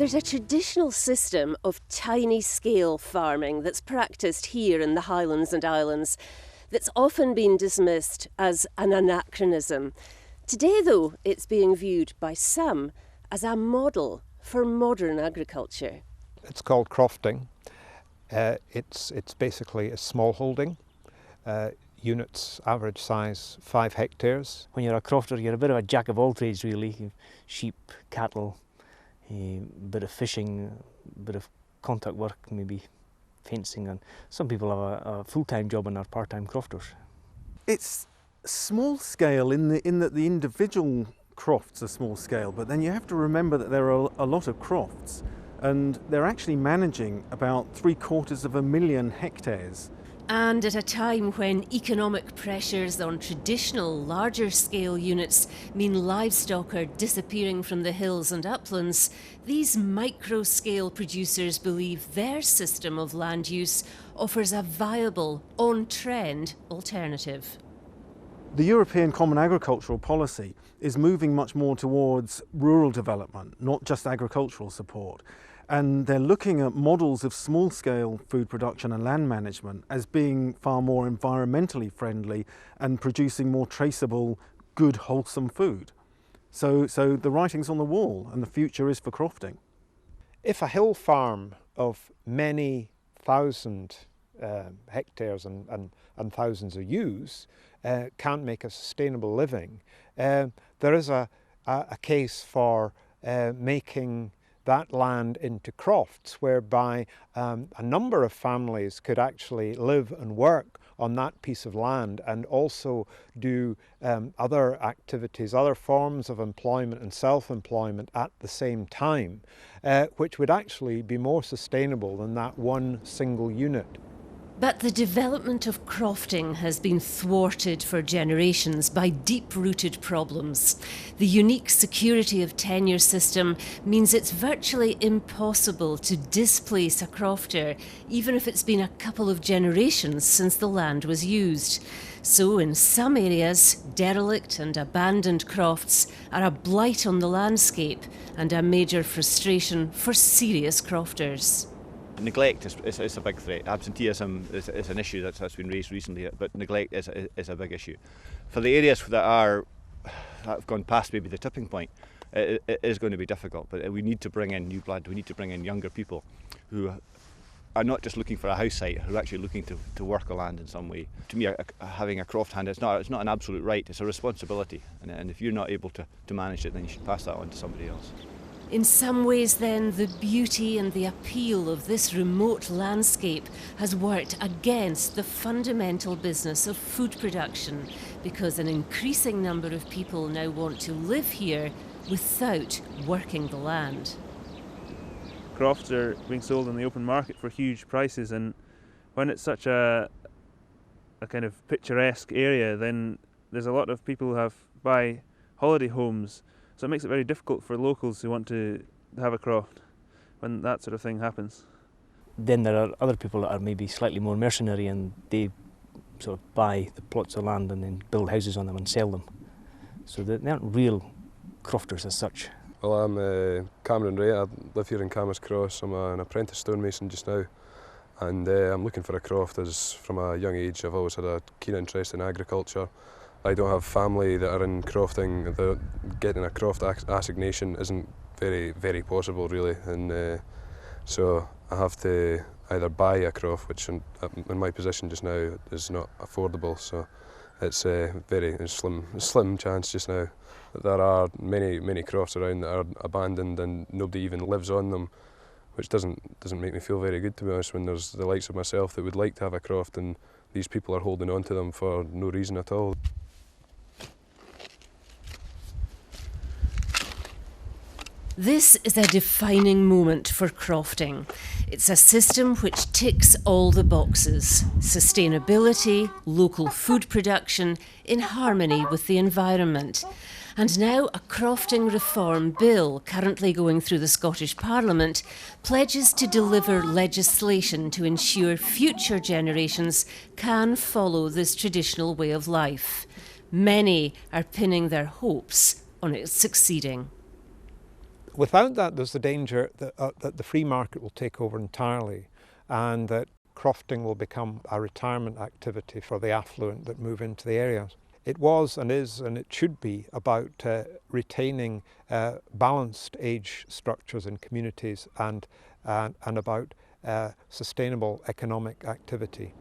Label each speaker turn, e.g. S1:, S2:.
S1: There's a traditional system of tiny-scale farming that's practiced here in the Highlands and Islands that's often been dismissed as an anachronism. Today, though, it's being viewed by some as a model for modern agriculture.
S2: It's called crofting. It's basically a small holding. Units, average size 5 hectares.
S3: When you're a crofter, you're a bit of a jack of all trades really. Sheep, cattle, a bit of fishing, a bit of contact work, maybe fencing, and some people have a full-time job and are part-time crofters.
S4: It's small scale in that the individual crofts are small scale, but then you have to remember that there are a lot of crofts, and they're actually managing about 750,000 hectares.
S1: And at a time when economic pressures on traditional larger scale units mean livestock are disappearing from the hills and uplands, these micro scale producers believe their system of land use offers a viable, on-trend alternative.
S4: The European Common Agricultural Policy is moving much more towards rural development, not just agricultural support. And they're looking at models of small-scale food production and land management as being far more environmentally friendly and producing more traceable, good, wholesome food. So the writing's on the wall, and the future is for crofting.
S2: If a hill farm of many thousand hectares and thousands of ewes can't make a sustainable living, there is a case for making that land into crofts, whereby a number of families could actually live and work on that piece of land and also do other activities, other forms of employment and self-employment at the same time, which would actually be more sustainable than that one single unit.
S1: But the development of crofting has been thwarted for generations by deep-rooted problems. The unique security of tenure system means it's virtually impossible to displace a crofter, even if it's been a couple of generations since the land was used. So in some areas, derelict and abandoned crofts are a blight on the landscape and a major frustration for serious crofters.
S5: Neglect is a big threat. Absenteeism is an issue that's been raised recently, but neglect is a big issue. For the areas that have gone past maybe the tipping point, it is going to be difficult, but we need to bring in new blood, we need to bring in younger people who are not just looking for a house site, who are actually looking to work the land in some way. To me, having a croft hand, it's not an absolute right, it's a responsibility, and if you're not able to manage it, then you should pass that on to somebody else.
S1: In some ways then, the beauty and the appeal of this remote landscape has worked against the fundamental business of food production, because an increasing number of people now want to live here without working the land.
S6: Crofts are being sold in the open market for huge prices, and when it's such a kind of picturesque area, then there's a lot of people who buy holiday homes. So it makes it very difficult for locals who want to have a croft when that sort of thing happens.
S3: Then there are other people that are maybe slightly more mercenary, and they sort of buy the plots of land and then build houses on them and sell them. So they aren't real crofters as such.
S7: Well, I'm Cameron Ray. I live here in Camas Cross. I'm an apprentice stonemason just now, and I'm looking for a croft as from a young age. I've always had a keen interest in agriculture. I don't have family that are in crofting. Getting a croft assignation isn't very possible really, and so I have to either buy a croft, which in my position just now is not affordable. So it's a very slim chance just now. There are many crofts around that are abandoned and nobody even lives on them, which doesn't make me feel very good, to be honest, when there's the likes of myself that would like to have a croft and these people are holding on to them for no reason at all.
S1: This is a defining moment for crofting. It's a system which ticks all the boxes: sustainability, local food production, in harmony with the environment. And now a crofting reform bill, currently going through the Scottish Parliament, pledges to deliver legislation to ensure future generations can follow this traditional way of life. Many are pinning their hopes on it succeeding.
S2: Without that, there's the danger that the free market will take over entirely, and that crofting will become a retirement activity for the affluent that move into the areas. It was and is and it should be about retaining balanced age structures in communities and about sustainable economic activity.